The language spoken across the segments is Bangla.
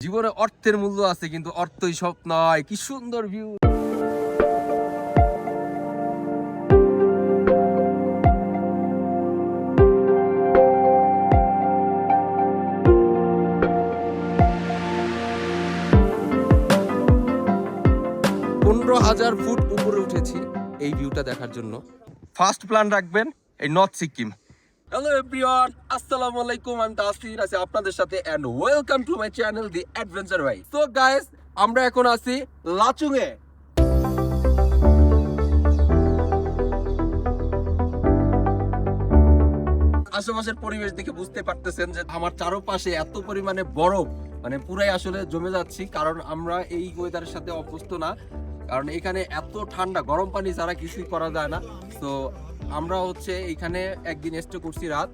জীবনে অর্থের মূল্য আছে, কিন্তু অর্থই সব নয়। কি সুন্দর ভিউ। হাজার ফুট উপরে উঠেছি এই ভিউটা দেখার জন্য। ফার্স্ট প্ল্যান রাখবেন এই নর্থ সিকিম। হ্যালো এভরিওয়ান, আসসালামু আলাইকুম। আমি তাসফির আছি আপনাদের সাথে and welcome to my channel the adventure ভাই। সো গাইস, আমরা এখন আছি লাচুং এ। আশেপাশের পরিবেশ দেখে বুঝতে পারতেছেন যে আমার চারপাশে এত পরিমাণে বরফ, মানে পুরাই আসলে জমে যাচ্ছি, কারণ আমরা এই ওয়েদারের সাথে অভ্যস্ত না। কারণ এখানে এত ঠান্ডা, গরম পানি ছাড়া কিছুই করা যায় না। তো আমরা হচ্ছে এখানে একদিন স্টে করছি রাত,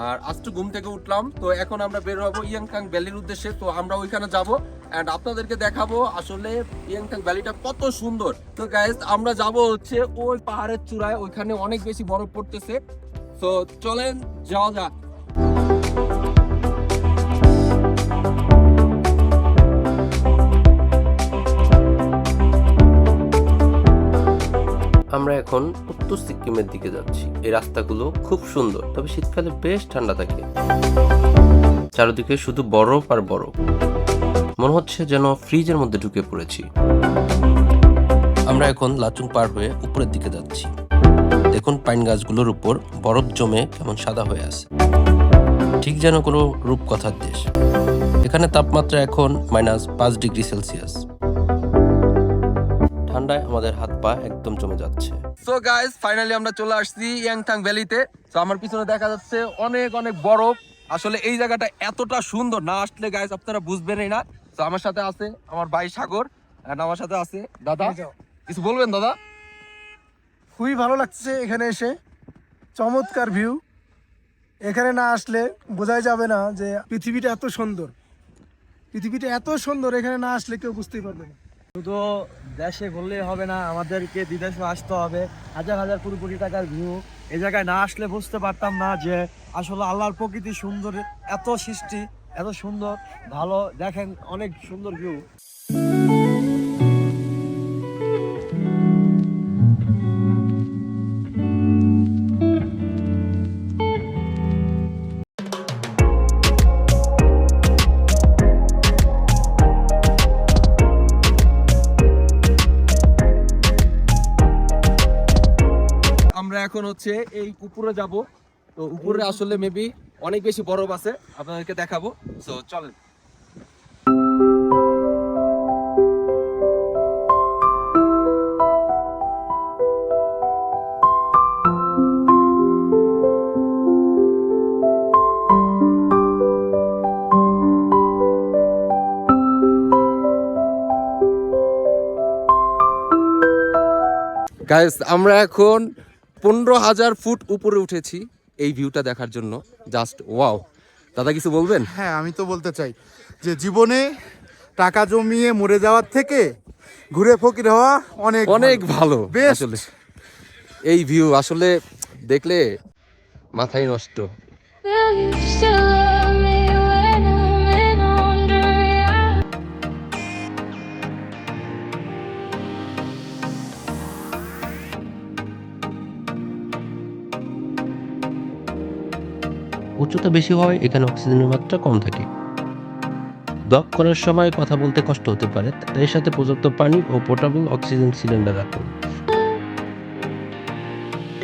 আর আজকে ঘুম থেকে উঠলাম। তো এখন আমরা বের হবো ইয়াংথাং ভ্যালির উদ্দেশ্যে। তো আমরা ওইখানে যাব এন্ড আপনাদেরকে দেখাবো আসলে ইয়াংথাং ভ্যালিটা কত সুন্দর। তো গাইস, আমরা যাব হচ্ছে ওই পাহাড়ের চূড়ায়, ওইখানে অনেক বেশি বরফ পড়তেছে। তো চলেন যাওয়া যাক। আমরা এখন উত্তর সিকিমের দিকে যাচ্ছি। এই রাস্তাগুলো খুব সুন্দর, তবে শীতকালে বেশ ঠান্ডা থাকে। চারিদিকে শুধু বরফ আর বরফ, মনে হচ্ছে যেন ফ্রিজের মধ্যে ঢুকে পড়েছি। আমরা এখন লাচুং পার হয়ে উপরের দিকে যাচ্ছি। দেখুন পাইন গাছগুলোর উপর বরফ জমে কেমন সাদা হয়ে আছে, ঠিক যেন কোনো রূপকথার দেশ। এখানে তাপমাত্রা এখন -5 ডিগ্রি সেলসিয়াস। ঠান্ডায় আমাদের হাত পা একদম জমে যাচ্ছে। সো গাইস, ফাইনালি আমরা চলে আসছি ইয়াংথাং ভ্যালিতে। তো আমার পিছনে দেখা যাচ্ছে অনেক অনেক বরফ। আসলে এই জায়গাটা এতটা সুন্দর, না আসলে গাইস আপনারা বুঝবেনই না। তো আমার সাথে আছে আমার ভাই সাগর, এন্ড আমার সাথে আছে দাদা। কিছু বলবেন দাদা? খুবই ভালো লাগছে এখানে এসে, চমৎকার ভিউ। এখানে না আসলে বোঝাই যাবে না যে পৃথিবীটা এত সুন্দর। পৃথিবীটা এত সুন্দর, এখানে না আসলে কেউ বুঝতেই পারবে না। শুধু দেশে ঘুরলেই হবে না, আমাদেরকে বিদেশে আসতে হবে। হাজার হাজার কোটি কোটি টাকার ভিউ, এই জায়গায় না আসলে বুঝতে পারতাম না যে আসলে আল্লাহর প্রকৃতি সুন্দর, এত সৃষ্টি এত সুন্দর। ভালো দেখেন, অনেক সুন্দর ভিউ। আমরা এখন হচ্ছে এই উপরে যাব। তো উপরে আসলে মেবি অনেক বেশি বরফ আছে, আপনাদেরকে দেখাবো। সো চলেন। গাইস, আমরা এখন 15,000 ফুট উপরে উঠেছি এই ভিউটা দেখার জন্য। Just wow. দাদা কিছু বলবেন? হ্যাঁ, আমি তো বলতে চাই যে জীবনে টাকা জমিয়ে মরে যাওয়ার থেকে ঘুরে ফকির হওয়া অনেক অনেক ভালো। Best. আসলে এই ভিউ আসলে দেখলে মাথায় নষ্ট। Will you still love me when I'm in under your উচ্চতা বেশি হওয়ায় এখানে অক্সিজেনের মাত্রা কম থাকে। ব্লক করার সময় কথা বলতে কষ্ট হতে পারে, তাই সাথে পর্যাপ্ত পানি ও পোর্টেবল অক্সিজেন সিলিন্ডার রাখুন।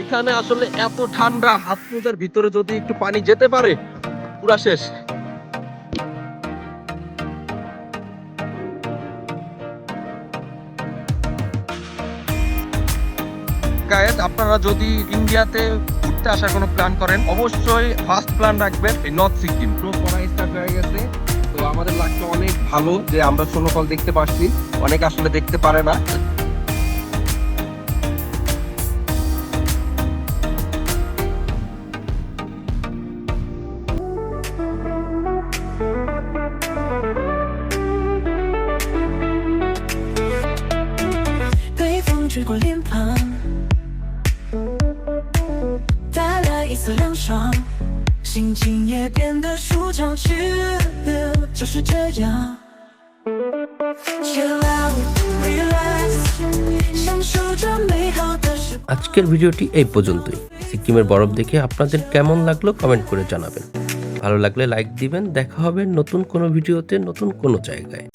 এখানে আসলে এত ঠান্ডা, হাত মোজার ভিতরে যদি একটু পানি যেতে পারে পুরা শেষ। গাইস, আপনারা যদি ইন্ডিয়াতে ঘুরতে আসার কোনো প্ল্যান করেন, অবশ্যই ফার্স্ট প্ল্যান রাখবেন এই নর্থ সিকিম। স্নো পড়া স্টার্ট হয়ে গেছে। তো আমাদের লাগছে অনেক ভালো যে আমরা স্নোফল দেখতে পাচ্ছি, অনেক আসলে দেখতে পারে না।心情也变得舒畅起来，就是这样。chill out, relax， 享受这美好的时光。 আজকের ভিডিওটি এই পর্যন্তই। সিকিমের বরফ দেখে আপনাদের কেমন লাগলো কমেন্ট করে জানাবেন। ভালো লাগলে লাইক দিবেন। দেখা হবে নতুন কোনো ভিডিওতে নতুন কোনো জায়গায়।